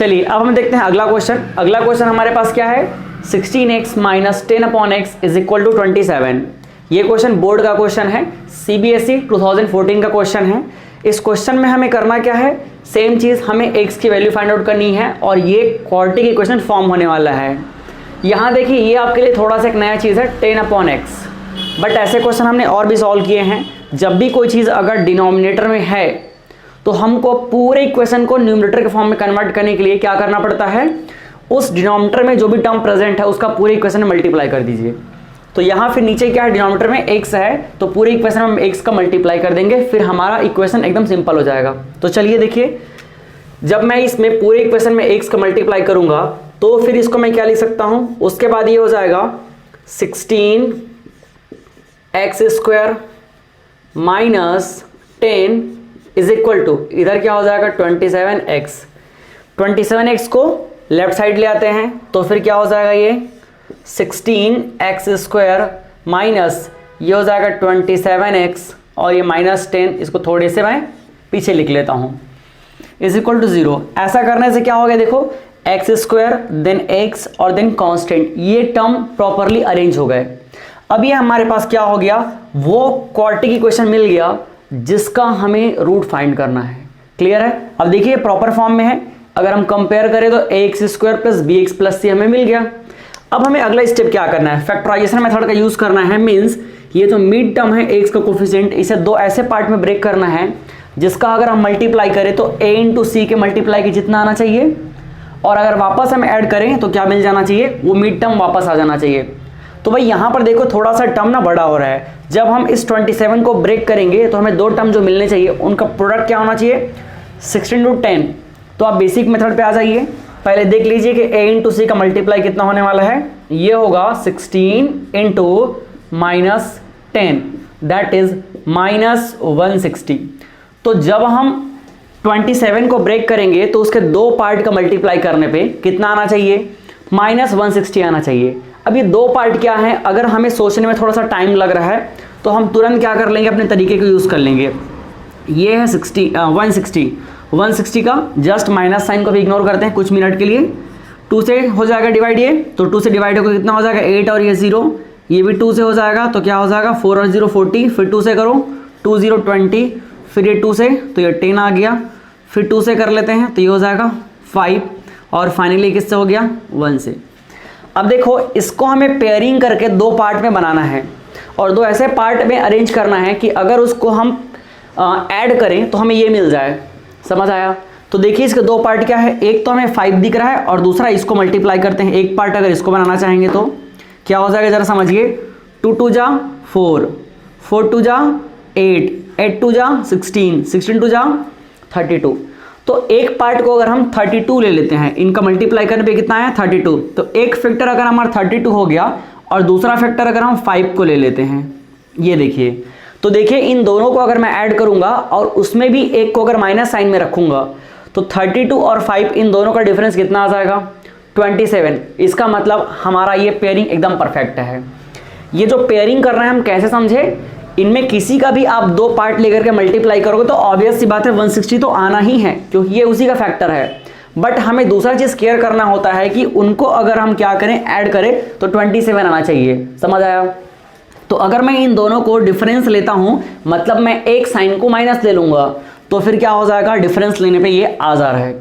चलिए अब हम देखते हैं अगला क्वेश्चन। अगला क्वेश्चन हमारे पास क्या है, 16x minus 10/x is equal to 27। ये क्वेश्चन बोर्ड का क्वेश्चन है, CBSE 2014 का क्वेश्चन है। इस क्वेश्चन में हमें करना क्या है, सेम चीज, हमें x की वैल्यू फाइंड आउट करनी है और ये क्वाड्रेटिक इक्वेशन फॉर्म होने वाला है। यहाँ देखिए ये आपके लिए थोड़ा सा एक नया चीज है 10/x, बट ऐसे क्वेश्चन हमने और भी सॉल्व किए हैं। जब भी कोई चीज अगर डिनोमिनेटर में है तो हमको पूरे इक्वेशन को न्यूमरेटर के फॉर्म में कन्वर्ट करने के लिए क्या करना पड़ता है, उस डिनोमिनेटर में जो भी टर्म प्रेजेंट है उसका पूरे इक्वेशन में मल्टीप्लाई कर दीजिए। तो यहाँ फिर नीचे क्या है, डिनोमिनेटर में x है तो पूरे इक्वेशन में हम x का मल्टीप्लाई कर देंगे, फिर हमारा इक्वेशन एकदम सिंपल हो जाएगा। तो चलिए देखिए, जब मैं इसमें पूरे इक्वेशन में x का मल्टीप्लाई करूंगा तो फिर इसको मैं क्या लिख सकता हूं, उसके बाद ये हो जाएगा 16x² minus 10 is equal to, इधर क्या हो जाएगा 27x। 27x को लेफ्ट साइड ले आते हैं तो फिर क्या हो जाएगा, ये 16x² माइनस ये हो जाएगा 27x और ये माइनस 10, इसको थोड़े से मैं पीछे लिख लेता हूं, इज इक्वल टू 0। ऐसा करने से क्या हो गया, देखो x² देन x और देन कांस्टेंट, ये टर्म प्रॉपरली अरेंज हो गए। अब ये हमारे पास क्या हो गया, वो क्वाड्रेटिक इक्वेशन मिल गया जिसका हमें रूट फाइंड करना है। क्लियर है। अब देखिए प्रॉपर फॉर्म में है, अगर हम कंपेयर करें तो ax² plus bx plus c हमें मिल गया। अब हमें अगला स्टेप क्या करना है, फैक्टराइजेशन मेथड का यूज करना है। मींस ये जो मिड टर्म है x का कोफिशिएंट, इसे दो ऐसे पार्ट में ब्रेक करना है जिसका अगर हम मल्टीप्लाई करें तो a इंटू सी के मल्टीप्लाई के जितना आना चाहिए, और अगर वापस हम ऐड करें तो क्या मिल जाना चाहिए, वो मिड टर्म वापस आ जाना चाहिए। तो भाई यहाँ पर देखो थोड़ा सा टर्म ना बड़ा हो रहा है, जब हम इस 27 को ब्रेक करेंगे तो हमें दो टर्म जो मिलने चाहिए उनका प्रोडक्ट क्या होना चाहिए, 16 टू 10। तो आप बेसिक मेथड पे आ जाइए, पहले देख लीजिए कि a इंटू सी का मल्टीप्लाई कितना होने वाला है, ये होगा 16 into minus 10 that is minus 160। तो जब हम 27 को ब्रेक करेंगे तो उसके दो पार्ट का मल्टीप्लाई करने पे कितना आना चाहिए, माइनस 160 आना चाहिए। अब ये दो पार्ट क्या है, अगर हमें सोचने में थोड़ा सा टाइम लग रहा है तो हम तुरंत क्या कर लेंगे, अपने तरीके को यूज़ कर लेंगे। ये है 160 का जस्ट माइनस साइन को भी इग्नोर करते हैं कुछ मिनट के लिए। 2 से हो जाएगा डिवाइड, ये तो 2 से डिवाइड होकर कितना हो जाएगा 8 और ये 0, ये भी 2 से हो जाएगा तो क्या हो जाएगा 4 और 0 40, फिर 2 से करो 2 0 20, फिर ये 2 से तो ये 10 आ गया, फिर 2 से कर लेते हैं तो ये हो जाएगा 5 और फाइनली किससे हो गया 1 से। अब देखो इसको हमें पेयरिंग करके दो पार्ट में बनाना है और दो ऐसे पार्ट में अरेंज करना है कि अगर उसको हम ऐड करें तो हमें ये मिल जाए। समझ आया। तो देखिए इसके दो पार्ट क्या है, एक तो हमें 5 दिख रहा है और दूसरा इसको मल्टीप्लाई करते हैं। एक पार्ट अगर इसको बनाना चाहेंगे तो क्या हो जाएगा जरा समझिए, 2 2 जा 4, 4 2 जा 8, 8 2 जा 16, 16 2 जा 32। तो एक पार्ट को अगर हम 32 ले लेते हैं, इनका मल्टीप्लाई करने पे कितना है 32, तो एक फैक्टर अगर हमारा 32 हो गया और दूसरा फैक्टर अगर हम 5 को ले लेते हैं, ये देखिए। तो देखिए इन दोनों को अगर मैं ऐड करूंगा और उसमें भी एक को अगर माइनस साइन में रखूंगा तो 32 और 5 इन दोनों का डिफरेंस कितना आ जाएगा 27। इसका मतलब हमारा ये पेयरिंग एकदम परफेक्ट है। ये जो पेयरिंग कर रहे हैं हम कैसे समझे, इनमें किसी का भी आप दो पार्ट लेकर के मल्टीप्लाई करोगे तो ऑब्वियस सी बात है 160 तो आना ही है क्योंकि ये उसी का फैक्टर है। बट हमें दूसरा चीज केयर करना होता है कि उनको अगर हम क्या करें ऐड करें तो 27 आना चाहिए। समझ आया। तो अगर मैं इन दोनों को डिफरेंस लेता हूं, मतलब मैं एक साइन को माइनस ले लूंगा तो फिर क्या हो जाएगा, डिफरेंस लेने पे ये आ जा रहा है।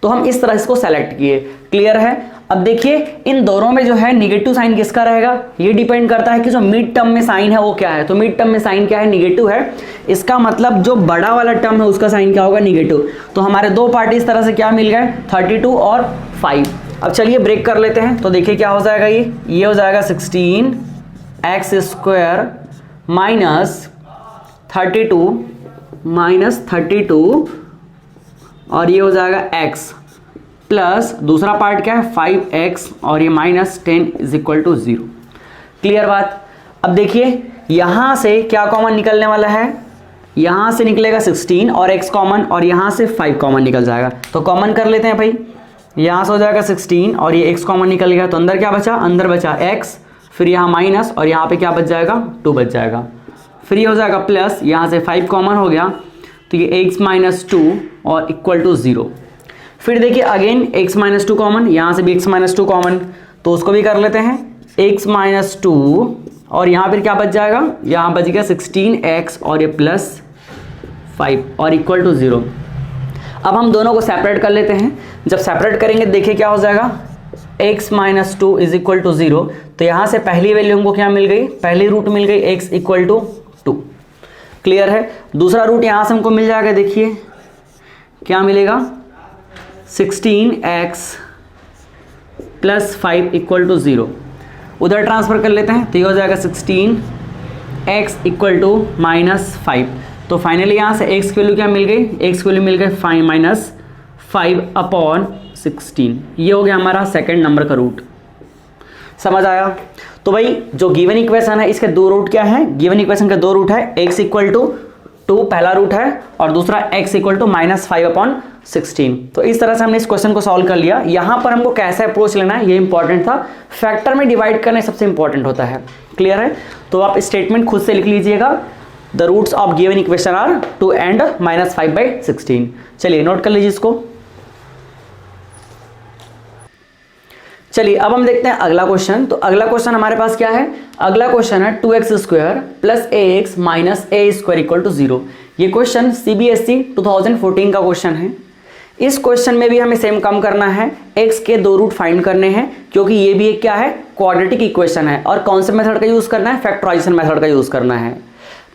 तो हम इस तरह इसको सेलेक्ट किए। क्लियर है। अब देखिए इन दोनों में जो है निगेटिव साइन किसका रहेगा, ये डिपेंड करता है कि जो मिड टर्म में साइन है वो क्या है। तो मिड टर्म में साइन क्या है, निगेटिव है। इसका मतलब जो बड़ा वाला टर्म है उसका साइन क्या होगा, निगेटिव। तो हमारे दो पार्ट इस तरह से क्या मिल गए 32 और 5। अब चलिए ब्रेक कर लेते हैं। तो देखिए क्या हो जाएगा, ये हो जाएगा 16x² माइनस 32 और ये हो जाएगा x प्लस दूसरा पार्ट क्या है 5x और ये minus 10 is equal to 0। Clear बात। अब देखिए यहां से क्या कॉमन निकलने वाला है, यहां से निकलेगा 16 और x कॉमन और यहां से 5 कॉमन निकल जाएगा। तो कॉमन कर लेते हैं भाई, यहां से हो जाएगा 16 और ये x कॉमन निकल गया तो अंदर क्या बचा, अंदर बचा x, फिर यहाँ माइनस और यहाँ पे क्या बच जाएगा 2 बच जाएगा, फिर ये हो जाएगा प्लस, यहाँ से 5 कॉमन हो गया तो ये x माइनस 2 और इक्वल टू 0। फिर देखिए again x minus two common, यहाँ से भी x माइनस टू कॉमन, तो उसको भी कर लेते हैं x माइनस टू, और यहाँ फिर क्या बच जाएगा, यहाँ बच गया 16x और ये प्लस 5 और इक्वल टू 0। अब हम दोनों को सेपरेट कर लेते हैं। जब सेपरेट करेंगे देखिए क्या हो जाएगा, x minus two is equal to 0। तो यहाँ से पहली वैल्यू हमको क्या मिल गई, पहली रूट मिल गई x इक्वल टू 2। क्लियर है। दूसरा रूट यहाँ से हमको मिल जाएगा, देखिए क्या मिलेगा, 16x प्लस 5 इक्वल टू 0। उधर ट्रांसफर कर लेते हैं तो ये हो जाएगा 16x इक्वल टू माइनस 5। तो फाइनली यहाँ से x की वैल्यू क्या मिल गई, x की वैल्यू मिल गई 5 माइनस 5 अपॉन 16। ये हो गया हमारा सेकंड नंबर का रूट। समझ आया। तो भाई जो गिवन इक्वेशन है इसके दो रूट क्या है, गिवन इक्वेशन के दो रूट है, x इक्वल टू 2 पहला रूट है और दूसरा x equal to minus 5 upon 16। तो इस तरह से हमने इस क्वेश्चन को सॉल्व कर लिया। यहाँ पर हमको कैसे अप्रोच लेना है ये इंपॉर्टेंट था, फैक्टर में डिवाइड करना सबसे इंपॉर्टेंट होता है। क्लियर है। तो आप स्टेटमेंट खुद से लिख लीजिएगा, the roots of given equation are 2 and minus 5/16। चलिए नोट कर लीजिए इसको। चलिए अब हम देखते हैं अगला क्वेश्चन। तो अगला क्वेश्चन हमारे पास क्या है, अगला क्वेश्चन है 2x square plus ax minus a square equal to 0। ये क्वेश्चन CBSE 2014 का क्वेश्चन है। इस क्वेश्चन में भी हमें सेम काम करना है, x के दो रूट फाइंड करने हैं, क्योंकि ये भी एक क्या है, क्वाड्रेटिक इक्वेशन है और कौन से मेथड का यूज करना है, फैक्टराइजेशन मेथड का यूज करना है।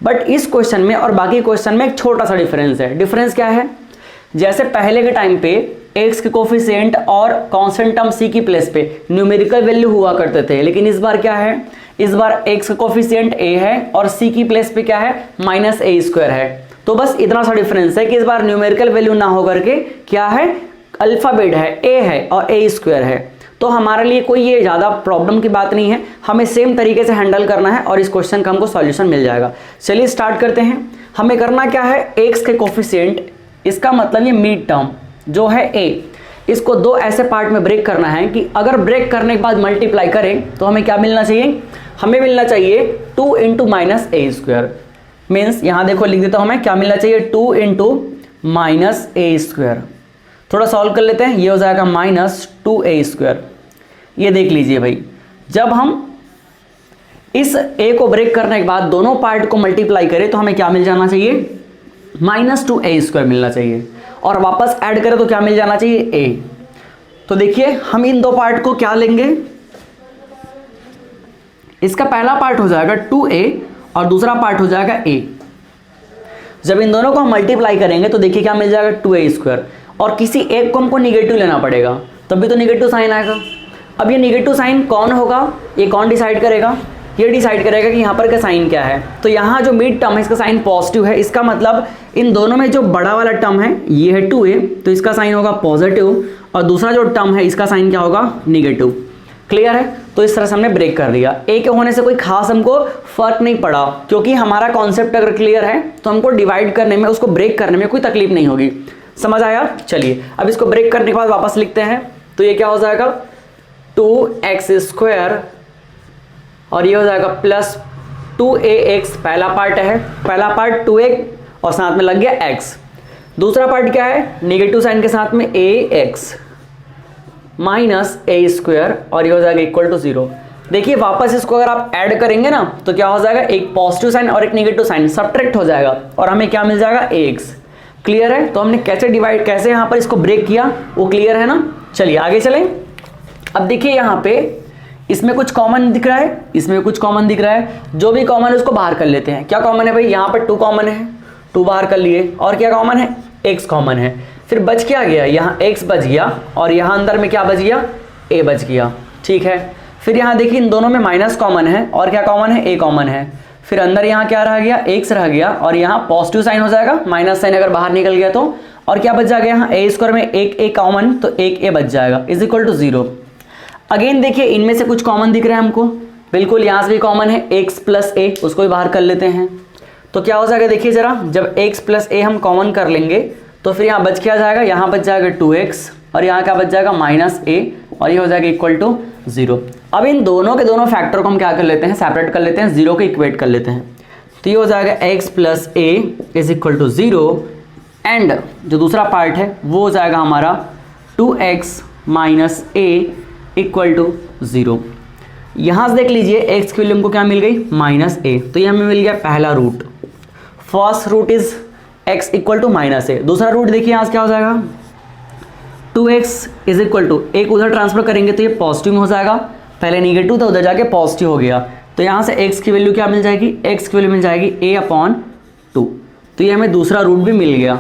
बट इस क्वेश्चन में और बाकी क्वेश्चन में एक छोटा सा डिफरेंस है। डिफरेंस क्या है, जैसे पहले के टाइम पे x के कोफिशिएंट और कांस्टेंट टर्म c की प्लेस पे न्यूमेरिकल वैल्यू हुआ करते थे, लेकिन इस बार क्या है, इस बार x का कोफिशिएंट a है और c की प्लेस पे क्या है, माइनस a स्क्वायर है। तो बस इतना सा डिफरेंस है कि इस बार न्यूमेरिकल वैल्यू ना होकर के क्या है, अल्फाबेट है, a है और a स्क्वायर है। तो हमारे लिए कोई ये ज़्यादा प्रॉब्लम की बात नहीं है, हमें सेम तरीके से हैंडल करना है और इस क्वेश्चन का हमको सॉल्यूशन मिल जाएगा। चलिए स्टार्ट करते हैं। हमें करना क्या है, x के कोफिशिएंट, इसका मतलब ये मिड टर्म जो है a, इसको दो ऐसे पार्ट में ब्रेक करना है कि अगर ब्रेक करने के बाद मल्टीप्लाई करें तो हमें क्या मिलना चाहिए, हमें मिलना चाहिए 2 into minus a square. Means यहाँ देखो लिख देता हूँ मैं, क्या मिलना चाहिए, 2 इंटू माइनस a स्क्वायर। थोड़ा सॉल्व कर लेते हैं, ये हो जाएगा माइनस 2a स्क्वायर। ये देख लीजिए भाई, जब हम इस a को ब्रेक करने के बाद दोनों पार्ट को मल्टीप्लाई करें तो हमें क्या मिल जाना चाहिए, माइनस 2a स्क्वायर मिलना चाहिए, और वापस ऐड करें तो क्या मिल जाना चाहिए, a। तो देखिए हम इन दो पार्ट को क्या लेंगे, इसका पहला पार्ट हो जाएगा 2a और दूसरा पार्ट हो जाएगा a। जब इन दोनों को हम मल्टीप्लाई करेंगे तो देखिए क्या मिल जाएगा, 2a स्क्वायर, और किसी एक को हमको निगेटिव लेना पड़ेगा तभी तो निगेटिव साइन आएगा। अब ये निगेटिव साइन कौन होगा, ये कौन डिसाइड करेगा, ये डिसाइड करेगा कि यहाँ पर का साइन क्या है। तो यहाँ जो मिड टर्म है इसका साइन पॉजिटिव है, इसका मतलब इन दोनों में जो बड़ा वाला टर्म है ये है 2a, तो इसका साइन होगा पॉजिटिव, और दूसरा जो टर्म है इसका साइन क्या होगा, निगेटिव। क्लियर है। तो इस तरह से हमने ब्रेक कर दिया। a के होने से कोई खास हमको फर्क नहीं पड़ा, क्योंकि हमारा कॉन्सेप्ट अगर क्लियर है तो हमको डिवाइड करने में, उसको ब्रेक करने में कोई तकलीफ नहीं होगी। समझ आया। चलिए अब इसको ब्रेक करने के बाद वापस लिखते हैं, तो ये क्या हो जाएगा, 2x स्क्वायर और ये हो जाएगा प्लस 2ax। पहला पार्ट है, पहला पार्ट 2a और साथ में लग गया x। दूसरा पार्ट क्या है, नेगेटिव साइन के साथ में ax माइनस a स्क्वायर और ये हो जाएगा इक्वल टू 0। देखिए वापस इसको अगर आप ऐड करेंगे ना तो क्या हो जाएगा, एक पॉजिटिव साइन और एक नेगेटिव साइन सब्ट्रैक्ट हो जाएगा और हमें क्या मिल जाएगा, ax। क्लियर है। तो हमने कैसे डिवाइड, कैसे यहाँ पर इसको ब्रेक किया वो क्लियर है ना। चलिए आगे चलें। अब देखिए यहाँ पे इसमें कुछ कॉमन दिख रहा है, इसमें कुछ कॉमन दिख रहा है, जो भी कॉमन है उसको बाहर कर लेते हैं। क्या कॉमन है भाई, यहाँ पर 2 कॉमन है, 2 बाहर कर लिए, और क्या कॉमन है, x कॉमन है। फिर बच क्या गया, यहाँ x बच गया और यहाँ अंदर में क्या बच गया, a बच गया। ठीक है। फिर यहाँ देखिए इन दोनों में माइनस कॉमन है और क्या कॉमन है, a कॉमन है। फिर अंदर यहाँ क्या रह गया, x रह गया और यहाँ पॉजिटिव साइन हो जाएगा, माइनस साइन अगर बाहर निकल गया तो, और क्या बच जाएगा, यहाँ a स्क्वायर में एक a कॉमन, तो एक a बच जाएगा इज इक्वल टू 0। अगेन देखिए इनमें से कुछ कॉमन दिख रहा है हमको, बिल्कुल यहाँ से भी कॉमन है x प्लस a, उसको भी बाहर कर लेते हैं। तो क्या हो जाएगा, देखिए जरा, जब x प्लस a हम कॉमन कर लेंगे तो फिर यहाँ बच क्या जाएगा, यहाँ बच जाएगा 2x और यहाँ क्या बच जाएगा माइनस a और ये हो जाएगा इक्वल टू 0। अब इन दोनों के दोनों फैक्टर को हम क्या कर लेते हैं, सेपरेट कर लेते हैं, 0 को इक्वेट कर लेते हैं। तो ये हो जाएगा x plus a is equal to 0 and जो दूसरा पार्ट है वो हो जाएगा हमारा 2x minus a equal to 0। यहाँ से देख लीजिए x की वैल्यू हमको क्या मिल गई, माइनस a, तो ये हमें मिल गया पहला root. First root is x equal to minus a। दूसरा रूट देखिए यहाँ से क्या हो जाएगा, 2x इज इक्वल टू, एक उधर ट्रांसफर करेंगे तो ये पॉजिटिव में हो जाएगा, पहले निगेटिव था उधर जाके पॉजिटिव हो गया, तो यहाँ से x की वैल्यू क्या मिल जाएगी, x की वैल्यू मिल जाएगी a/2। तो ये हमें दूसरा रूट भी मिल गया।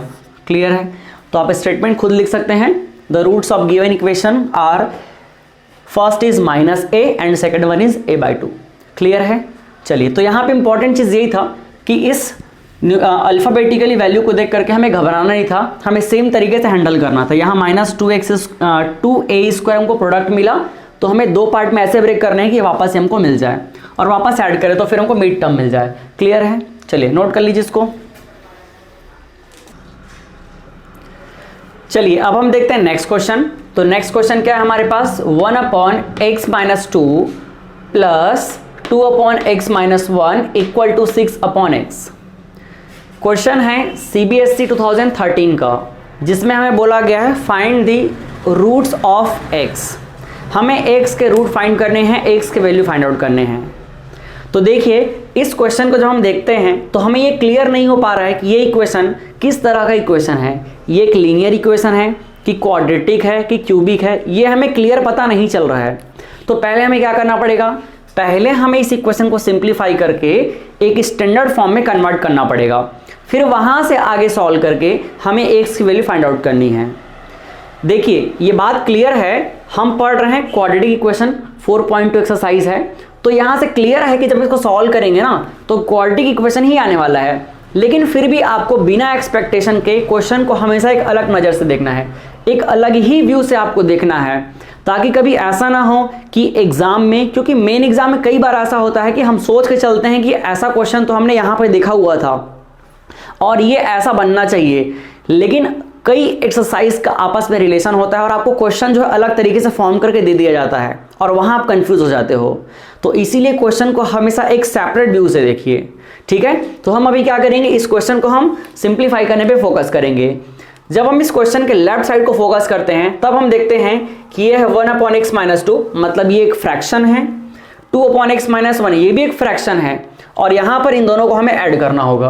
क्लियर है, तो आप स्टेटमेंट खुद लिख सकते हैं, the roots of given equation are first is minus a and second one is a/2। Clear है। चलिए, तो यहाँ पे इंपॉर्टेंट चीज़ यही था कि इस अल्फ़ाबेटिकली वैल्यू को देख करके हमें घबराना नहीं था, हमें सेम तरीके से हैंडल करना था। यहाँ माइनस 2a² हमको प्रोडक्ट मिला, तो हमें दो पार्ट में ऐसे ब्रेक करने हैं कि वापस से हमको मिल जाए, और वापस ऐड करें तो फिर हमको मिड टर्म मिल जाए। क्लियर है, चलिए नोट कर लीजिए इसको। चलिए अब हम देखते हैं नेक्स्ट क्वेश्चन। तो नेक्स्ट क्वेश्चन क्या है हमारे पास, 1/x-2 plus 2/x-1 equal to 6/x। Question है CBSE 2013 का, जिसमें हमें बोला गया है find the roots of x। हमें x के रूट फाइंड करने हैं, x के वैल्यू फाइंड आउट करने हैं। तो देखिए इस क्वेश्चन को जब हम देखते हैं तो हमें ये क्लियर नहीं हो पा रहा है कि ये इक्वेशन किस तरह का इक्वेशन है, ये एक लीनियर इक्वेशन है कि क्वाड्रेटिक है कि क्यूबिक है, ये हमें क्लियर पता नहीं चल रहा है। तो पहले हमें क्या करना पड़ेगा, पहले हमें इस इक्वेशन को सिंप्लीफाई करके एक स्टैंडर्ड फॉर्म में कन्वर्ट करना पड़ेगा, फिर वहां से आगे सॉल्व करके हमें x की वैल्यू फाइंड आउट करनी है। देखिए ये बात क्लियर है, हम पढ़ रहे हैं क्वाड्रेटिक इक्वेशन 4.2 एक्सरसाइज है, तो यहां से क्लियर है कि जब इसको सॉल्व करेंगे ना तो क्वाड्रेटिक इक्वेशन ही आने वाला है। लेकिन फिर भी आपको बिना एक्सपेक्टेशन के क्वेश्चन को हमेशा एक अलग नज़र से देखना है, एक अलग ही व्यू से आपको देखना है, ताकि कभी ऐसा ना हो कि एग्जाम में, क्योंकि मेन एग्जाम में कई बार ऐसा होता है कि हम सोच के चलते हैं कि ऐसा क्वेश्चन तो हमने यहाँ पर देखा हुआ था और ये ऐसा बनना चाहिए, लेकिन कई एक्सरसाइज का आपस में रिलेशन होता है और आपको क्वेश्चन जो है अलग तरीके से फॉर्म करके दे दिया जाता है और वहां आप कंफ्यूज हो जाते हो। तो इसीलिए क्वेश्चन को हमेशा एक सेपरेट व्यू से देखिए। ठीक है, तो हम अभी क्या करेंगे, इस क्वेश्चन को हम सिंप्लीफाई करने पे फोकस करेंगे। जब हम इस क्वेश्चन के लेफ्ट साइड को फोकस करते हैं तब हम देखते हैं कि ये है 1/x-2, मतलब ये एक फ्रैक्शन है, 2/x-1 ये भी एक फ्रैक्शन है, और यहां पर इन दोनों को हमें ऐड करना होगा।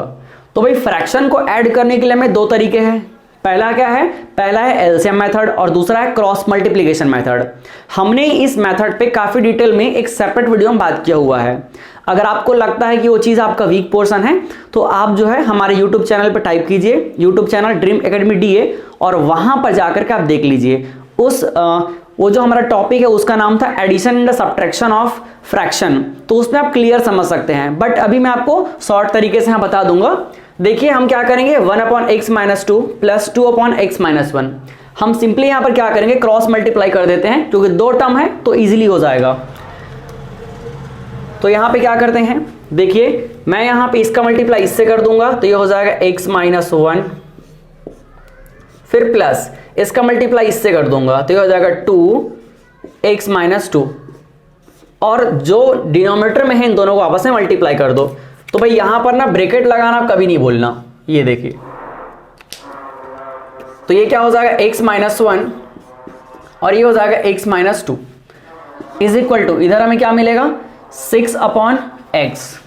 तो भाई फ्रैक्शन को ऐड करने के लिए हमें दो तरीके हैं, पहला क्या है, पहला है एलसीएम मेथड और दूसरा है क्रॉस मल्टीप्लिकेशन मेथड। हमने इस मेथड पे काफी डिटेल में एक सेपरेट वीडियो में बात किया हुआ है। अगर आपको लगता है कि वो चीज आपका वीक पोर्शन है तो आप जो है हमारे यूट्यूब चैनल पे टाइप कीजिए, YouTube channel dream academy DA, और वहां पर जाकर के आप देख लीजिए। वो जो हमारा टॉपिक है उसका नाम था addition and subtraction of fraction, तो उसमें आप क्लियर समझ सकते हैं। बट अभी मैं आपको शॉर्ट तरीके से यहाँ बता दूंगा। देखिए हम क्या करेंगे, 1/x-2 प्लस 2/x-1। हम सिंपली यहां पर क्या करेंगे, क्रॉस मल्टीप्लाई कर देते हैं, क्योंकि दो टर्म है तो इजीली हो जाएगा। तो यहां पे क्या करते हैं, देखिए मैं यहां पे इसका मल्टीप्लाई इससे कर दूंगा तो ये हो जाएगा x-1, फिर प्लस इसका मल्टीप्लाई इससे कर दूंगा तो ये हो जाएगा 2x-2, और जो डिनोमिनेटर में है इन दोनों को आपस में मल्टीप्लाई कर दो। तो भाई यहां पर ना ब्रैकेट लगाना कभी नहीं भूलना, ये देखिए। तो ये क्या हो जाएगा x-1 और ये हो जाएगा x-2 इज इक्वल टू, इधर हमें क्या मिलेगा 6/x।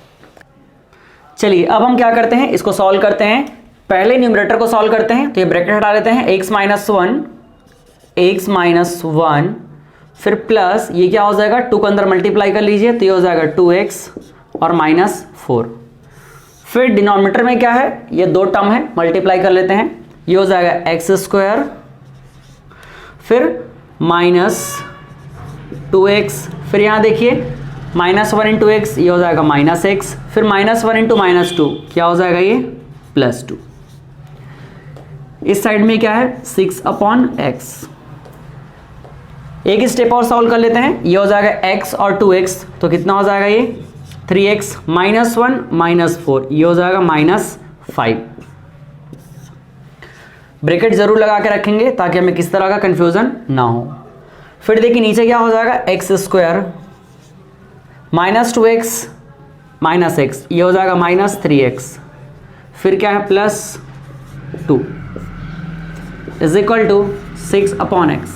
चलिए अब हम क्या करते हैं, इसको सॉल्व करते हैं। पहले न्यूमरेटर को सॉल्व करते हैं, तो ये ब्रैकेट हटा देते हैं, x-1 फिर प्लस ये क्या हो जाएगा, 2 को अंदर मल्टीप्लाई कर लीजिए तो ये हो जाएगा 2x और -4। फिर डिनोमिनेटर में क्या है, ये दो टर्म है, मल्टीप्लाई कर लेते हैं, ये हो जाएगा x², फिर -2x, फिर यहां देखिए -1 × x, ये हो जाएगा -x, फिर -1 × -2 क्या हो जाएगा, ये +2। इस साइड में क्या है 6/x। एक स्टेप और सॉल्व कर लेते हैं, ये हो जाएगा x और 2x, तो कितना हो जाएगा ये 3x, -1 -4 ये हो जाएगा -5। ब्रैकेट जरूर लगा के रखेंगे ताकि हमें किस तरह का कंफ्यूजन ना हो। फिर देखिए नीचे क्या हो जाएगा x² -2x -x ये हो जाएगा -3x, फिर क्या है +2 is equal to 6 upon x.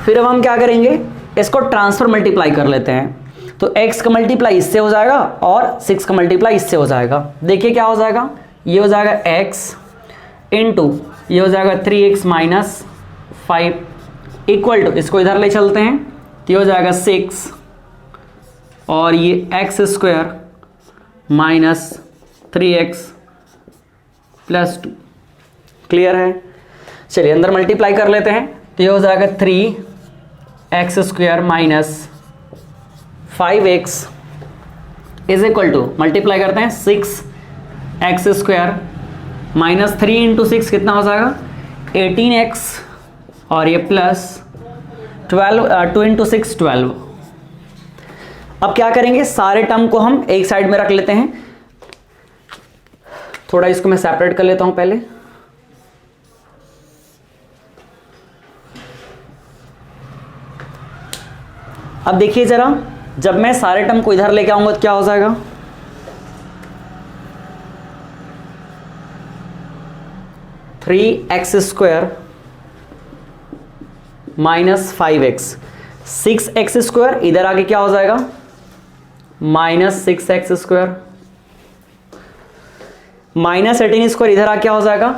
फिर अब हम क्या करेंगे, इसको ट्रांसफर मल्टीप्लाई कर लेते हैं। तो x का मल्टीप्लाई इससे हो जाएगा और 6 का मल्टीप्लाई इससे हो जाएगा। देखिए क्या हो जाएगा, ये हो जाएगा x इंटू ये हो जाएगा 3x माइनस 5 इक्वल टू, इसको इधर ले चलते हैं तो ये हो जाएगा 6 और ये x square minus 3x plus 2। Clear है। चलिए अंदर मल्टीप्लाई कर लेते हैं तो ये हो जाएगा 3x square minus 5x is equal to, multiply करते हैं 6x स्क्वायर माइनस 3 इंटू 6 कितना हो जाएगा 18x और ये प्लस 12 2 इंटू 6 12। अब क्या करेंगे, सारे टर्म को हम एक साइड में रख लेते हैं। थोड़ा इसको मैं सेपरेट कर लेता हूं पहले। अब देखिए जरा, जब मैं सारे टर्म को इधर लेके आऊंगा तो क्या हो जाएगा, three x square minus 5x, 6x square इधर आके क्या हो जाएगा minus 6x square, minus 18 square इधर आके क्या हो जाएगा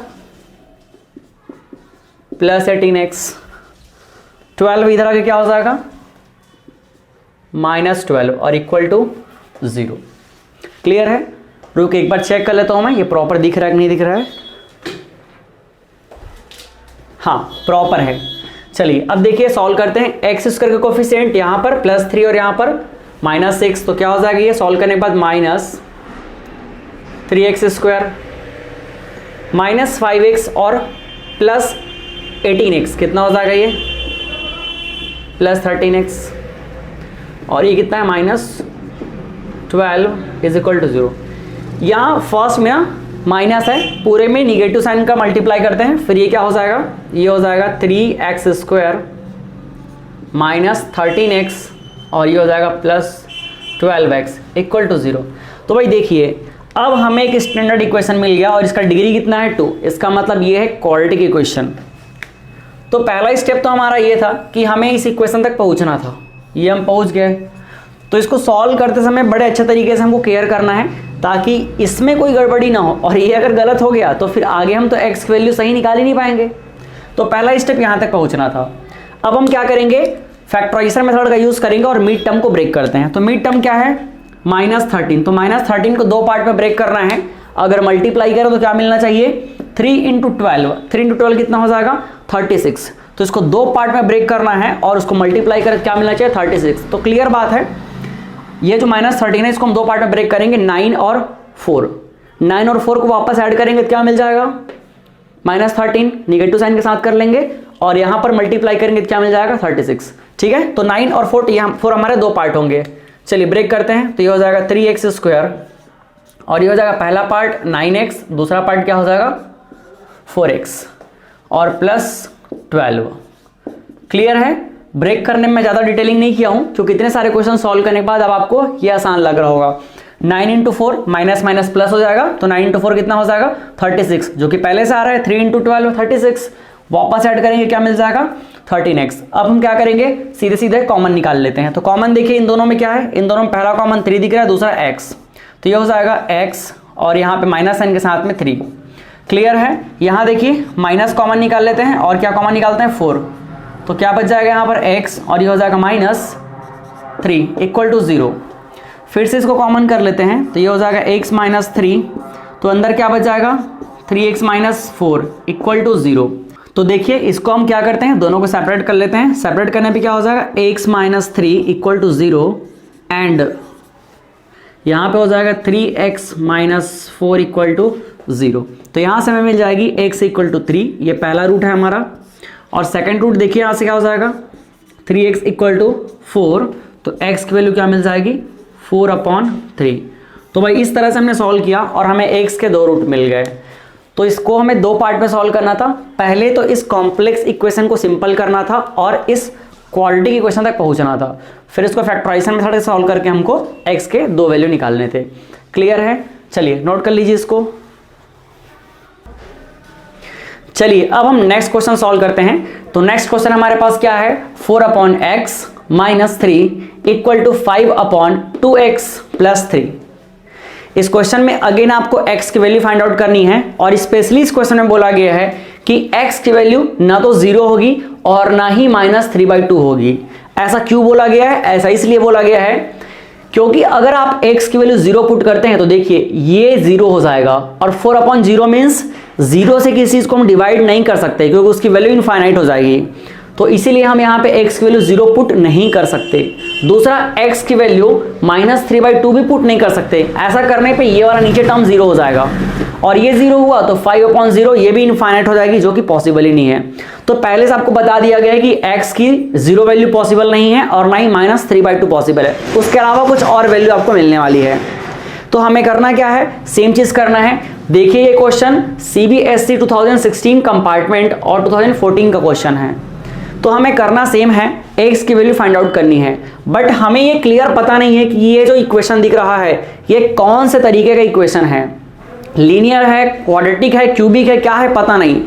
प्लस 18x, 12 इधर आके क्या हो जाएगा माइनस 12 और इक्वल टू 0। क्लियर है। रुक एक बार चेक कर लेता हूं मैं, ये प्रॉपर दिख रहा है कि नहीं दिख रहा है। हाँ प्रॉपर है। चलिए अब देखिए सॉल्व करते हैं। एक्स स्क्वायर का कोफिशिएंट यहां पर +3 और यहां पर -6, तो क्या हो जाएगा ये सॉल्व करने के बाद minus 3x square minus 5x और प्लस 18x कितना हो जाएगा ये प्लस 13x और ये कितना है -12 इज इक्वल टू 0। यहाँ फर्स्ट में ना माइनस है, पूरे में निगेटिव साइन का मल्टीप्लाई करते हैं, फिर ये क्या हो जाएगा, ये हो जाएगा 3x स्क्वायर माइनस 13x और ये हो जाएगा प्लस 12x इक्वल टू 0। तो भाई देखिए अब हमें एक स्टैंडर्ड इक्वेशन मिल गया और इसका डिग्री कितना है 2। इसका मतलब ये है क्वाड्रेटिक की इक्वेशन। तो पहला स्टेप तो हमारा ये था कि हमें इस इक्वेशन तक पहुंचना था, ये हम पहुंच गए। तो इसको सॉल्व करते समय बड़े अच्छे तरीके से हमको केयर करना है ताकि इसमें कोई गड़बड़ी ना हो, और ये अगर गलत हो गया तो फिर आगे हम तो x की वैल्यू सही निकाल ही नहीं पाएंगे। तो पहला स्टेप यहाँ तक पहुँचना था। अब हम क्या करेंगे, फैक्टराइजेशन मेथड का यूज़ करेंगे और मिड टर्म को ब्रेक करते हैं। तो मिड टर्म क्या है -13, तो -13 को दो पार्ट में ब्रेक करना है। अगर मल्टीप्लाई करें तो क्या मिलना चाहिए 3 इंटू 12, 3 इंटू 12 कितना हो जाएगा 36। तो इसको दो पार्ट में ब्रेक करना है और उसको मल्टीप्लाई करें क्या मिलना चाहिए 36। तो क्लियर बात है, ये जो -13 है इसको हम दो पार्ट में ब्रेक करेंगे 9 और 4, 9 और 4 को वापस ऐड करेंगे तो क्या मिल जाएगा -13, निगेटिव साइन के साथ कर लेंगे और यहां पर मल्टीप्लाई करेंगे तो क्या मिल जाएगा 36। ठीक है, तो 9 और 4 हमारे दो पार्ट होंगे। चलिए ब्रेक करते हैं, तो ये हो जाएगा 3x स्क्वायर और ये हो जाएगा पहला पार्ट 9x, दूसरा पार्ट क्या हो जाएगा 4x और प्लस 12। क्लियर है। ब्रेक करने में ज़्यादा डिटेलिंग नहीं किया हूं क्योंकि इतने सारे क्वेश्चन सॉल्व करने के बाद अब आपको ये आसान लग रहा होगा। 9 इंटू 4 माइनस माइनस प्लस हो जाएगा, तो 9 इंटू 4 कितना हो जाएगा 36, जो कि पहले से आ रहा है 3 इंटू 12 36, वापस ऐड करेंगे क्या मिल जाएगा 13x। अब हम क्या करेंगे, सीधे सीधे कॉमन निकाल लेते हैं। तो कॉमन देखिए इन दोनों में क्या है, इन दोनों में पहला कॉमन 3 दिख रहा है, दूसरा x, तो ये हो जाएगा x और यहाँ पे माइनस साइन के साथ में 3। क्लियर है। यहाँ देखिए माइनस कॉमन निकाल लेते हैं और क्या कॉमन निकालते हैं 4, तो क्या बच जाएगा यहाँ पर x और ये हो जाएगा -3 इक्वल टू 0। फिर से इसको कॉमन कर लेते हैं, तो ये हो जाएगा x माइनस 3, तो अंदर क्या बच जाएगा 3x माइनस 4 इक्वल टू 0। तो देखिए इसको हम क्या करते हैं, दोनों को सेपरेट कर लेते हैं। सेपरेट करने पे क्या हो जाएगा x minus 3 equal to 0 and यहाँ पे हो जाएगा 3x माइनस 4 इक्वल टू 0। तो यहाँ से हमें मिल जाएगी x इक्वल टू 3, ये पहला रूट है हमारा। और सेकंड रूट देखिए यहाँ से क्या हो जाएगा 3x इक्वल टू 4, तो x की वैल्यू क्या मिल जाएगी 4/3। तो भाई इस तरह से हमने सॉल्व किया और हमें x के दो रूट मिल गए। तो इसको हमें दो पार्ट में सॉल्व करना था। पहले तो इस कॉम्प्लेक्स इक्वेशन को सिंपल करना था और इस क्वाड्रेटिक इक्वेशन तक पहुंचना था, फिर इसको फैक्टराइजेशन मेथड से सॉल्व करके हमको x के दो वैल्यू निकालने थे। क्लियर है। चलिए नोट कर लीजिए इसको। चलिए अब हम नेक्स्ट क्वेश्चन सॉल्व करते हैं। तो नेक्स्ट क्वेश्चन हमारे पास क्या है, 4/x - 3 = 5/2x + 3। इस क्वेश्चन में अगेन आपको x की वैल्यू फाइंड आउट करनी है और स्पेशली इस क्वेश्चन में बोला गया है कि x की वैल्यू ना तो 0 होगी और ना ही -3/2 होगी। ऐसा क्यों बोला गया है? ऐसा इसलिए बोला गया है क्योंकि अगर आप x की वैल्यू 0 पुट करते हैं तो देखिए ये 0 हो जाएगा और 4/0 मीन्स 0 से किसी चीज को हम डिवाइड नहीं कर सकते क्योंकि उसकी वैल्यू इनफाइनाइट हो जाएगी। तो इसीलिए हम यहाँ पे x की वैल्यू 0 पुट नहीं कर सकते। दूसरा, x की वैल्यू -3/2 भी पुट नहीं कर सकते। ऐसा करने पे ये वाला नीचे टर्म 0 हो जाएगा और ये 0 हुआ तो 5/0 ये भी इनफाइनाइट हो जाएगी, जो कि पॉसिबल ही नहीं है। तो पहले से आपको बता दिया गया है कि x की 0 वैल्यू पॉसिबल नहीं है और ना ही -3/2 पॉसिबल है। उसके अलावा कुछ और वैल्यू आपको मिलने वाली है। तो हमें करना क्या है, सेम चीज करना है। देखिए ये क्वेश्चन CBSE 2016 कंपार्टमेंट और 2014 का क्वेश्चन है। तो हमें करना सेम है, x की वैल्यू फाइंड आउट करनी है। बट हमें ये क्लियर पता नहीं है कि ये जो इक्वेशन दिख रहा है ये कौन से तरीके का इक्वेशन है, लीनियर है, क्वाड्रेटिक है, क्यूबिक है, क्या है पता नहीं।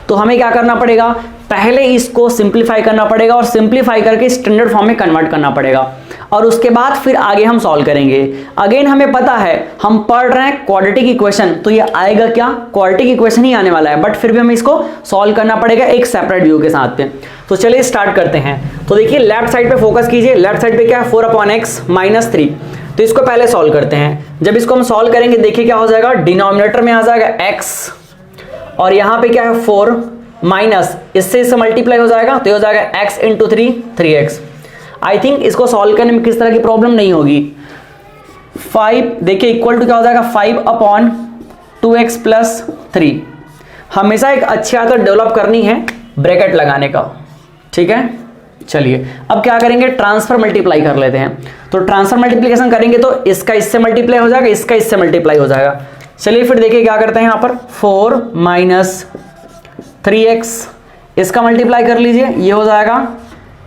तो हमें क्या करना पड़ेगा, पहले इसको सिंप्लीफाई करना पड़ेगा और सिंप्लीफाई करके स्टैंडर्ड फॉर्म में कन्वर्ट करना पड़ेगा और उसके बाद फिर आगे हम सॉल्व करेंगे। अगेन हमें पता है हम पढ़ रहे हैं क्वाड्रेटिक इक्वेशन, तो ये आएगा क्या, क्वाड्रेटिक इक्वेशन ही आने वाला है। बट फिर भी हमें इसको सॉल्व करना पड़ेगा एक सेपरेट व्यू के साथ। तो चलिए स्टार्ट करते हैं। तो देखिए लेफ्ट साइड पे फोकस कीजिए। लेफ्ट साइड पे क्या है, 4/x - 3। तो इसको पहले सॉल्व करते हैं। जब इसको हम सॉल्व करेंगे देखिए क्या हो जाएगा, डिनोमिनेटर में आ जाएगा x और यहाँ पे क्या है 4 माइनस इससे मल्टीप्लाई हो जाएगा तो ये हो जाएगा x × 3 3x। आई थिंक इसको सॉल्व करने में किस तरह की प्रॉब्लम नहीं होगी। 5 देखिए इक्वल टू क्या हो जाएगा 5/2x + 3। हमेशा एक अच्छी आदत डेवलप करनी है ब्रैकेट लगाने का, ठीक है। चलिए अब क्या करेंगे, ट्रांसफर मल्टीप्लाई कर लेते हैं। तो ट्रांसफर मल्टीप्लिकेशन करेंगे तो इसका इससे मल्टीप्लाई हो जाएगा, इसका इससे मल्टीप्लाई हो जाएगा। चलिए फिर देखिए क्या करते हैं, यहाँ पर 4 - 3x इसका मल्टीप्लाई कर लीजिए, ये हो जाएगा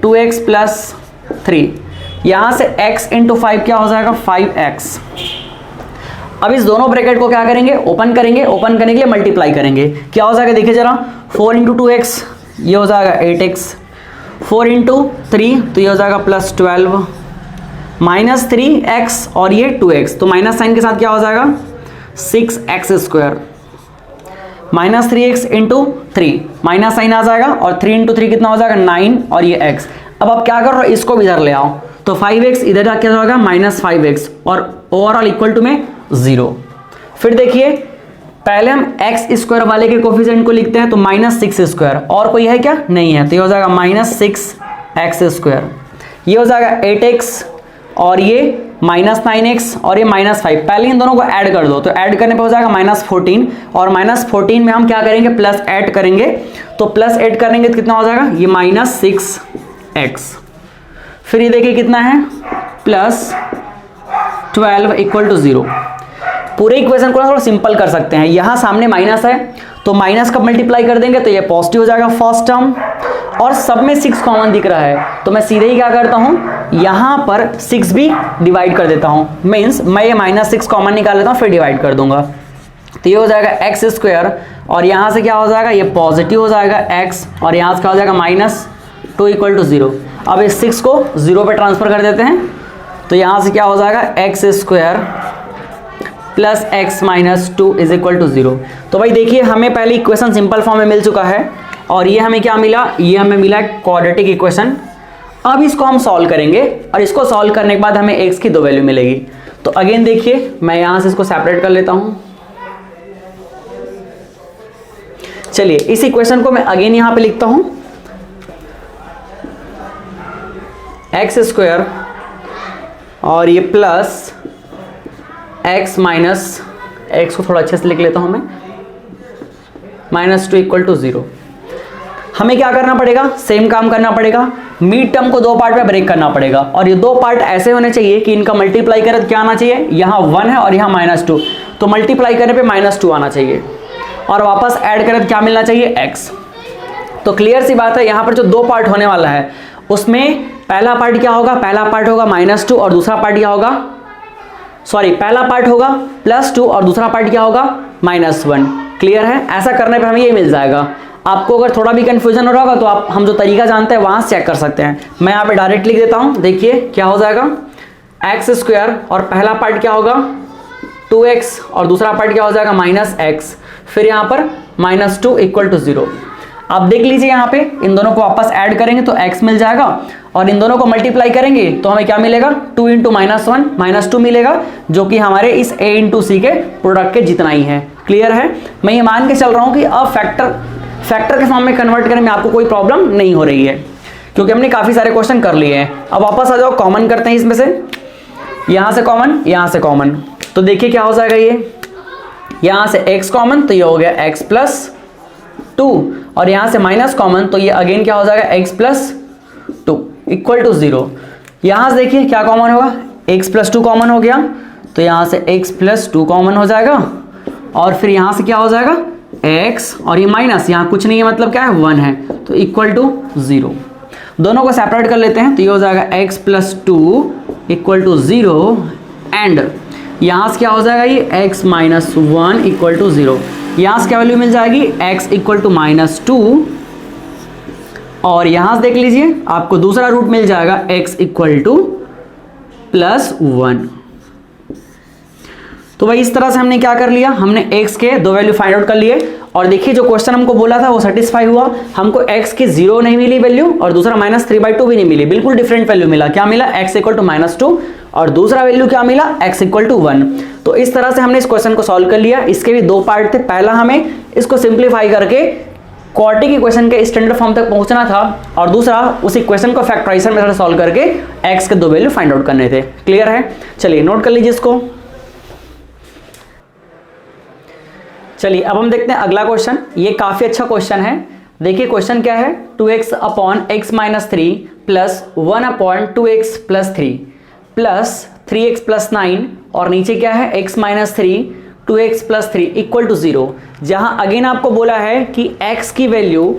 2x + 3। यहां से x × 5 क्या हो जाएगा 5x। अब इस दोनों ब्रैकेट को क्या करेंगे, ओपन करेंगे, ओपन करने के लिए मल्टीप्लाई करेंगे। क्या हो जाएगा देखिए जरा, 4 × 2x ये हो जाएगा 8x, 4 × 3 तो ये हो जाएगा +12 -3x और ये 2x, तो माइनस साइन के साथ क्या हो जाएगा 6x² -3x × 3 माइनस साइन आ जाएगा और 3 × 3 कितना हो जाएगा 9 और ये x। अब आप क्या कर रहे हो, इसको भी इधर ले आओ तो 5x इधर जाके क्या होगा -5x और ओवरऑल इक्वल टू में 0। फिर देखिए पहले हम x² वाले के कोफिशिएंट को लिखते हैं तो -6² और कोई है क्या, नहीं है, तो ये हो जाएगा -6x²। ये हो जाएगा 8x और ये -9x और ये -5। पहले इन दोनों को ऐड कर दो तो ऐड करने पे हो जाएगा -14 और -14 में हम क्या करेंगे प्लस ऐड करेंगे तो प्लस ऐड करेंगे तो कितना हो जाएगा ये -6x। फिर ये देखिए कितना है +12 = 0। पूरे इक्वेशन को थोड़ा सिंपल कर सकते हैं। यहां सामने माइनस है तो माइनस का मल्टीप्लाई कर देंगे तो ये पॉजिटिव हो जाएगा फर्स्ट टर्म और सब में 6 कॉमन दिख रहा है तो मैं सीधे ही क्या करता हूं, यहां पर 6 भी डिवाइड कर देता हूं। मीन्स मैं ये -6 कॉमन निकाल लेता हूं फिर डिवाइड कर दूंगा तो ये हो जाएगा x² और यहां से क्या हो जाएगा ये पॉजिटिव हो जाएगा x और यहां से क्या हो जाएगा -2 = 0। अब इस 6 को 0 पे ट्रांसफर कर देते हैं तो यहां से क्या हो जाएगा x² + x - 2 = 0। तो भाई देखिए हमें पहले इक्वेशन सिंपल फॉर्म में मिल चुका है और ये हमें क्या मिला, ये हमें मिला क्वाड्रेटिक इक्वेशन। अब इसको हम सॉल्व करेंगे और इसको सॉल्व करने के बाद हमें x की 2 वैल्यू मिलेगी। तो अगेन देखिए मैं यहां से इसको सेपरेट कर लेता हूं। चलिए इस इक्वेशन को मैं अगेन यहां पे लिखता हूं, x² और ये प्लस x माइनस x को थोड़ा अच्छे से लिख लेता हूं मैं -2 = 0। हमें क्या करना पड़ेगा, सेम काम करना पड़ेगा, मिड टर्म को 2 पार्ट में ब्रेक करना पड़ेगा और ये 2 पार्ट ऐसे होने चाहिए कि इनका मल्टीप्लाई करें तो क्या आना चाहिए, यहाँ 1 है और यहाँ -2 तो मल्टीप्लाई करने पे -2 आना चाहिए और वापस ऐड करें तो क्या मिलना चाहिए x। तो क्लियर सी बात है, यहाँ पर जो 2 पार्ट होने वाला है उसमें पहला पार्ट क्या होगा, पहला पार्ट होगा -2 और दूसरा पार्ट क्या होगा, सॉरी पहला पार्ट होगा +2 और दूसरा पार्ट क्या होगा -1। क्लियर है? ऐसा करने पे हमें ये मिल जाएगा। आपको अगर थोड़ा भी कंफ्यूजन हो रहा होगा तो आप हम जो तरीका जानते हैं वहां से चेक कर सकते हैं। मैं यहाँ पे डायरेक्ट लिख देता हूं, देखिए क्या हो जाएगा, एक्स स्क्वायर और पहला पार्ट क्या होगा 2x और दूसरा पार्ट क्या हो जाएगा -x, फिर यहाँ पर -2 इक्वल टू 0। आप देख लीजिए यहाँ पे इन दोनों को वापस ऐड करेंगे तो x मिल जाएगा और इन दोनों को मल्टीप्लाई करेंगे तो हमें क्या मिलेगा 2 × -1 -2 मिलेगा, जो कि हमारे इस a × c के प्रोडक्ट के जितना ही है। क्लियर है? मैं ये मान के चल रहा हूँ कि अब फैक्टर के फॉर्म में कन्वर्ट करने में आपको कोई प्रॉब्लम नहीं हो रही है, क्योंकि हमने काफी सारे क्वेश्चन कर लिए हैं। अब वापस आ जाओ, कॉमन करते हैं इसमें से, यहां से कॉमन, यहां से कॉमन, तो देखिए क्या हो जाएगा, ये यहां से x कॉमन तो ये हो गया x + 2 और यहां से माइनस कॉमन तो ये अगेन क्या हो जाएगा x + 2 इक्वल टू 0। यहां से देखिए क्या कॉमन होगा, x + 2 कॉमन हो गया तो यहां से x + 2 कॉमन हो जाएगा और फिर यहां से क्या हो जाएगा x और ये माइनस, यहां कुछ नहीं है मतलब क्या है 1 है तो इक्वल टू 0। दोनों को सेपरेट कर लेते हैं तो ये हो जाएगा x + 2 इक्वल टू 0 एंड यहां से क्या हो जाएगा ये x - 1 इक्वल टू 0। यहां से क्या वैल्यू मिल जाएगी x इक्वल टू -2 और यहां से देख लीजिए आपको दूसरा रूट मिल जाएगा x इक्वल टू +1। तो भाई इस तरह से हमने क्या कर लिया, हमने x के दो वैल्यू फाइंड आउट कर लिए और देखिए जो क्वेश्चन हमको बोला था वो सेटिस्फाई हुआ। हमको x की 0 नहीं मिली वैल्यू और दूसरा -3/2 भी नहीं मिली, बिल्कुल डिफरेंट वैल्यू मिला। क्या मिला, x इक्वल टू -2 और दूसरा वैल्यू क्या मिला, x इक्वल टू 1। तो इस तरह से हमने इस क्वेश्चन को सॉल्व कर लिया। इसके भी दो पार्ट थे, पहला हमें इसको सिंप्लीफाई करके क्वाड्रेटिक इक्वेशन के स्टैंडर्ड फॉर्म तक पहुंचना था और दूसरा उसी क्वेश्चन को फैक्टराइजेशन मेथड से सॉल्व करके x के दो वैल्यू फाइंड आउट करने थे। क्लियर है? चलिए नोट कर लीजिए इसको। चलिए अब हम देखते हैं अगला क्वेश्चन। ये काफी अच्छा क्वेश्चन है। देखिए क्वेश्चन क्या है, 2x / x - 3 plus 1 / 2x + 3 plus 3x + 9 और नीचे क्या है x - 3 2x + 3 इक्वल टू 0। जहां अगेन आपको बोला है कि x की वैल्यू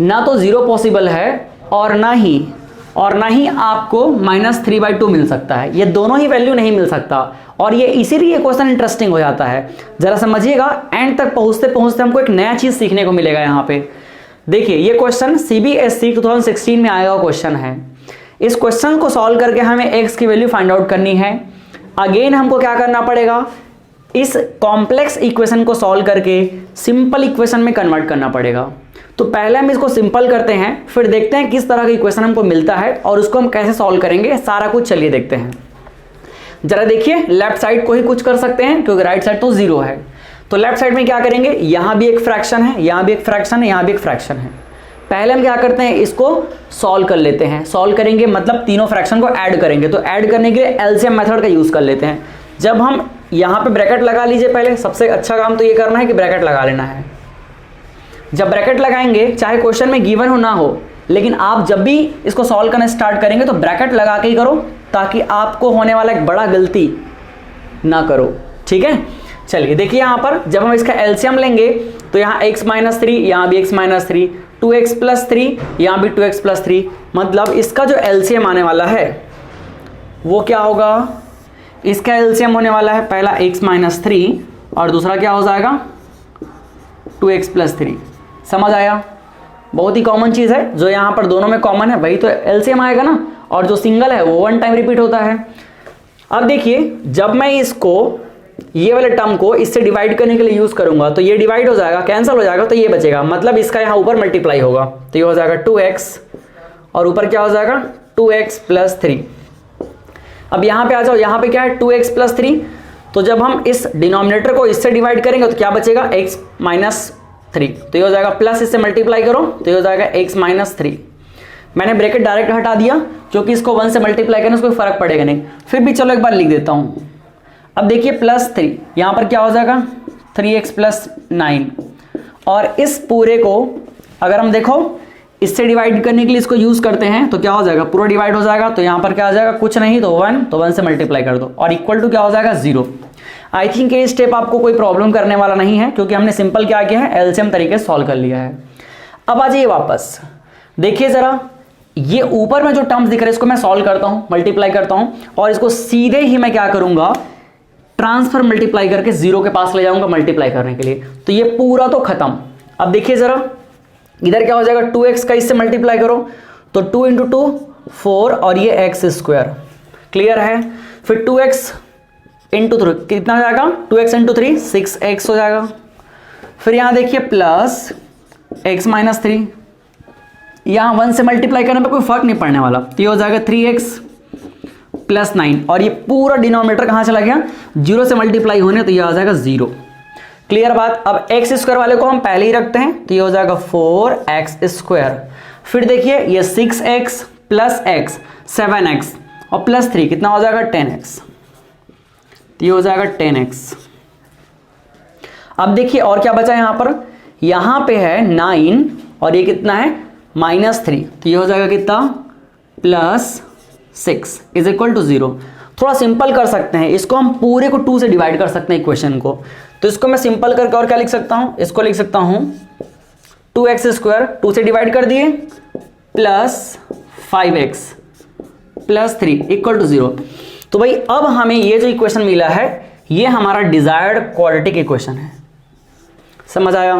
ना तो 0 पॉसिबल है और ना ही आपको -3/2 मिल सकता है। ये दोनों ही वैल्यू नहीं मिल सकता और ये इसीलिए क्वेश्चन इंटरेस्टिंग हो जाता है। जरा समझिएगा, एंड तक पहुंचते पहुंचते हमको एक नया चीज सीखने को मिलेगा। यहाँ पे देखिए ये क्वेश्चन CBSE 2016 में आया हुआ क्वेश्चन है। इस क्वेश्चन को सॉल्व करके हमें x की वैल्यू फाइंड आउट करनी है। अगेन हमको क्या करना पड़ेगा, इस कॉम्प्लेक्स इक्वेशन को सॉल्व करके सिंपल इक्वेशन में कन्वर्ट करना पड़ेगा। तो पहले हम इसको सिंपल करते हैं, फिर देखते हैं किस तरह का इक्वेशन हमको मिलता है और उसको हम कैसे सॉल्व करेंगे, सारा कुछ चलिए देखते हैं। जरा देखिए लेफ्ट साइड को ही कुछ कर सकते हैं क्योंकि राइट साइड तो 0 है। तो लेफ्ट साइड में क्या करेंगे, यहां भी एक फ्रैक्शन है, यहां भी एक फ्रैक्शन है, यहां भी एक फ्रैक्शन है। पहले हम क्या करते हैं, इसको सॉल्व कर लेते हैं। सॉल्व करेंगे मतलब तीनों फ्रैक्शन को ऐड करेंगे। तो ऐड करने के लिए एलसीएम मेथड का यूज कर लेते हैं। जब हम यहां पे ब्रैकेट लगा लीजिए, पहले सबसे अच्छा काम तो ये करना है कि ब्रैकेट लगा लेना है। जब ब्रैकेट लगाएंगे, चाहे क्वेश्चन में गिवन हो ना हो, लेकिन आप जब भी इसको सॉल्व करना स्टार्ट करेंगे तो ब्रैकेट लगा के ही करो ताकि आपको होने वाला एक बड़ा गलती ना करो। ठीक है, चलिए देखिए यहां पर जब हम इसका एलसीएम लेंगे तो यहाँ x - 3, यहाँ भी x - 3, 2x + 3, यहाँ भी 2x + 3, मतलब इसका जो एलसीएम आने वाला है वो क्या होगा, इसका एलसीएम होने वाला है पहला x - 3 और दूसरा क्या हो जाएगा 2x + 3। समझ आया? बहुत ही कॉमन चीज है, जो यहां पर दोनों में कॉमन है वही तो एलसीएम आएगा ना, और जो सिंगल है वो 1 टाइम रिपीट होता है। अब देखिए जब मैं इसको ये वाले टर्म को इससे डिवाइड करने के लिए यूज करूंगा तो ये डिवाइड हो जाएगा, कैंसिल हो जाएगा, तो ये बचेगा, मतलब इसका यहां ऊपर मल्टीप्लाई होगा तो ये हो जाएगा 2x और ऊपर क्या हो जाएगा 2x + 3। अब यहां पे आ जाओ, यहां पे क्या है 2x + 3, तो जब हम इस डिनोमिनेटर को इससे डिवाइड करेंगे तो क्या बचेगा x - 3, तो ये हो जाएगा प्लस इससे मल्टीप्लाई करो तो ये हो जाएगा x - 3। मैंने ब्रैकेट डायरेक्ट हटा दिया क्योंकि इसको 1 से मल्टीप्लाई करने से कोई फर्क पड़ेगा नहीं, फिर भी चलो एक बार लिख देता हूं। अब देखिए +3, यहां पर क्या हो जाएगा 3x + 9 और इस पूरे को अगर हम देखो इससे डिवाइड करने के लिए इसको यूज करते हैं तो क्या हो जाएगा, पूरा डिवाइड हो जाएगा, तो यहां पर क्या आ जाएगा कुछ नहीं तो 1, तो 1 से मल्टीप्लाई कर दो और इक्वल टू क्या हो जाएगा 0। आई थिंक ये स्टेप आपको कोई प्रॉब्लम करने वाला नहीं है क्योंकि हमने सिंपल क्या किया है, एलसीएम तरीके से सॉल्व कर लिया है। अब आ जाइए वापस, देखिए जरा ये ऊपर में जो टर्म्स दिख रहे हैं इसको मैं सॉल्व करता हूं, मल्टीप्लाई करता हूं और इसको सीधे ही मैं क्या करूंगा, ट्रांसफर मल्टीप्लाई करके 0 के पास ले जाऊंगा मल्टीप्लाई करने के लिए, तो ये पूरा तो खत्म। अब देखिए जरा, इधर क्या हो जाएगा, 2x का इससे मल्टीप्लाई करो तो 2 × 2 4 और ये x², क्लियर है। फिर 2x × 3 कितना हो जाएगा, 2x × 3 6x हो जाएगा। फिर यहां देखिए प्लस x - 3, यहां 1 से मल्टीप्लाई करने पर कोई फर्क नहीं पड़ने वाला, तो ये हो जाएगा 3x + 9 और ये पूरा डिनोमिनेटर कहां चला गया, 0 से मल्टीप्लाई होने, तो ये आ जाएगा 0। क्लियर बात। अब x² वाले को हम पहले ही रखते हैं, तो ये हो जाएगा 4x²। फिर देखिए ये 6x + x 7x और +3 कितना हो जाएगा 10x, तो ये हो जाएगा 10x। अब देखिए और क्या बचा यहां पर, यहां पे है 9 और ये कितना है -3, तो ये हो जाएगा कितना +6 = 0। थोड़ा सिंपल कर सकते हैं इसको, हम पूरे को 2 से डिवाइड कर सकते हैं इक्वेशन को, तो इसको मैं सिंपल करके और क्या लिख सकता हूं, इसको लिख सकता हूं 2x² 2 से डिवाइड कर दिए + 5x + 3 = 0। तो भाई अब हमें ये जो इक्वेशन मिला है ये हमारा डिजायर्ड क्वाड्रेटिक इक्वेशन है, समझ आया।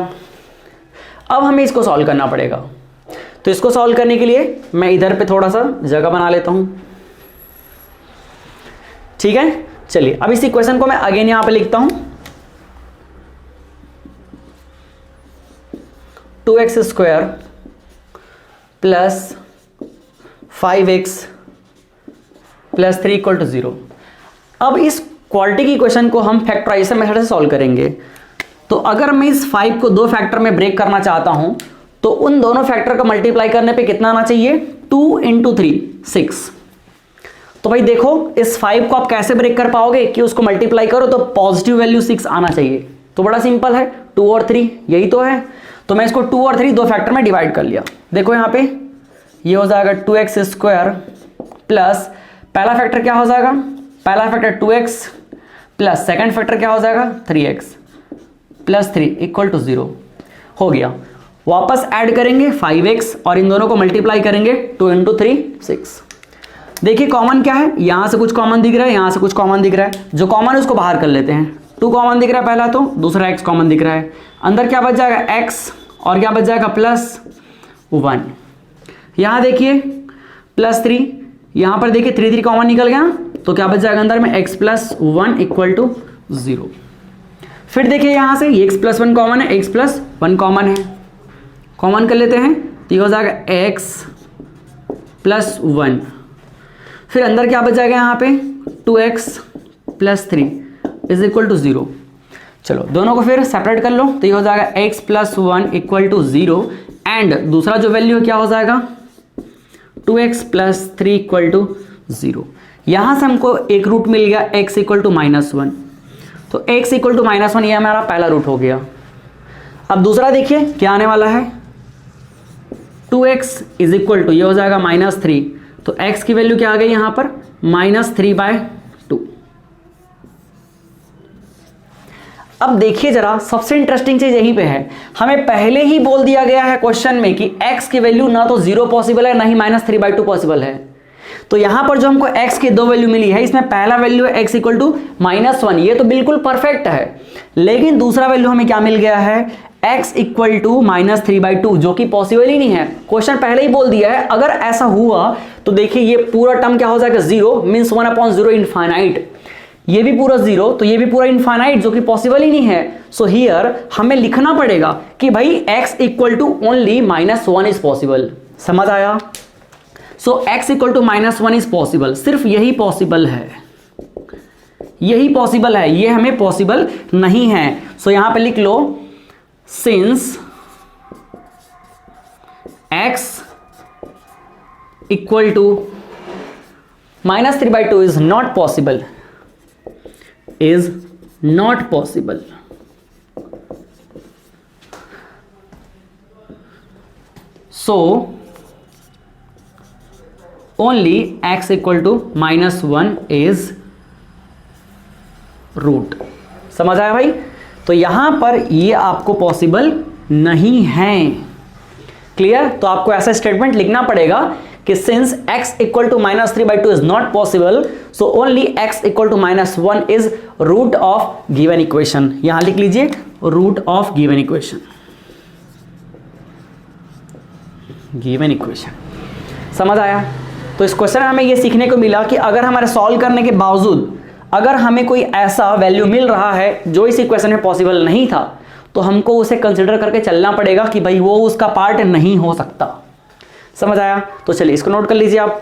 अब हमें इसको सॉल्व करना पड़ेगा, तो इसको सॉल्व करने के लिए मैं इधर पे थोड़ा सा जगह बना लेता हूं, ठीक है। चलिए अब इस इक्वेशन को मैं अगेन यहां पे लिखता हूं, 2x² + 5x + 3 = 0। अब इस क्वाड्रेटिक इक्वेशन को हम फैक्टराइजेशन मेथड से सॉल्व करेंगे। तो अगर मैं इस 5 को 2 फैक्टर में ब्रेक करना चाहता हूं तो उन दोनों फैक्टर का मल्टीप्लाई करने पे कितना आना चाहिए, 2 × 3 6। तो भाई देखो इस 5 को आप कैसे ब्रेक कर पाओगे कि उसको मल्टीप्लाई करो तो पॉजिटिव वैल्यू 6 आना चाहिए, तो बड़ा सिंपल है, 2 और 3 यही तो है। तो मैं इसको 2 और 3 2 फैक्टर में डिवाइड कर लिया। देखो यहां पे ये हो जाएगा 2x² प्लस पहला फैक्टर क्या हो जाएगा, पहला factor 2x plus second factor क्या हो जाएगा 3x + 3 = 0 हो गया। वापस ऐड करेंगे 5x और इन दोनों को मल्टीप्लाई करेंगे 2 × 3 6। देखिए कॉमन क्या है, यहां से कुछ कॉमन दिख रहा है, यहां से कुछ कॉमन दिख रहा है, जो कॉमन है उसको बाहर कर लेते हैं। 2 कॉमन दिख रहा है पहला, तो दूसरा x कॉमन दिख रहा है, अंदर क्या बच जाएगा x और क्या बच जाएगा +1। यहां देखिए +3, यहां पर देखिए 3 3 कॉमन निकल गया, तो क्या बच जाएगा अंदर में x + 1 = 0। फिर देखिए यहां से x + 1 कॉमन है, x + 1 कॉमन है, कॉमन कर लेते हैं, तो ये हो जाएगा x + 1। फिर अंदर क्या बच जाएगा यहाँ पे 2x + 3 = 0। चलो दोनों को फिर सेपरेट कर लो, तो ये हो जाएगा x + 1 = 0 एंड दूसरा जो वैल्यू है क्या हो जाएगा 2x + 3 = 0। यहां से हमको एक रूट मिल गया x = -1, तो x = -1 ये हमारा पहला रूट हो गया। अब दूसरा देखिए क्या आने वाला है, 2x = ये हो जाएगा -3, तो x की वैल्यू क्या आ गई यहां पर -3/2। अब देखिए जरा सबसे इंटरेस्टिंग चीज यहीं पे है, हमें पहले ही बोल दिया गया है क्वेश्चन में कि x की वैल्यू ना तो 0 पॉसिबल है ना ही -3/2 पॉसिबल है। तो यहां पर जो हमको x की 2 वैल्यू मिली है, इसमें पहला वैल्यू है x = -1, ये तो बिल्कुल परफेक्ट है। लेकिन दूसरा वैल्यू हमें क्या मिल गया है x = -3/2, जो कि पॉसिबल ही नहीं है। क्वेश्चन पहले ही बोल दिया है, अगर ऐसा हुआ तो देखिए ये पूरा टर्म क्या हो जाएगा 0 मीन्स 1/0 इनफाइनाइट, ये भी पूरा 0 तो ये भी पूरा इनफाइनाइट, जो कि पॉसिबल ही नहीं है। सो हियर हमें लिखना पड़ेगा कि भाई x = ओनली -1 इज पॉसिबल, समझ आया। सो x = -1 इज पॉसिबल, सिर्फ यही पॉसिबल है, यही पॉसिबल है, ये हमें पॉसिबल नहीं है। सो यहां पे लिख लो since x = -3/2 is not possible, is not possible. So only x = -1 is root. समझ आया भाई। तो यहां पर ये आपको पॉसिबल नहीं है, क्लियर। तो आपको ऐसा स्टेटमेंट लिखना पड़ेगा कि since x equal to -3/2 is not possible, so only x equal to -1 is root of given equation. यहां लिख लीजिए root of given equation, given equation. समझ आया? तो इस क्वेश्चन में हमें यह सीखने को मिला कि अगर हमारे सॉल्व करने के बावजूद अगर हमें कोई ऐसा वैल्यू मिल रहा है जो इस इक्वेशन में पॉसिबल नहीं था, तो हमको उसे कंसिडर करके चलना पड़ेगा कि भाई वो उसका पार्ट नहीं हो सकता। समझ आया? तो चलिए इसको नोट कर लीजिए आप।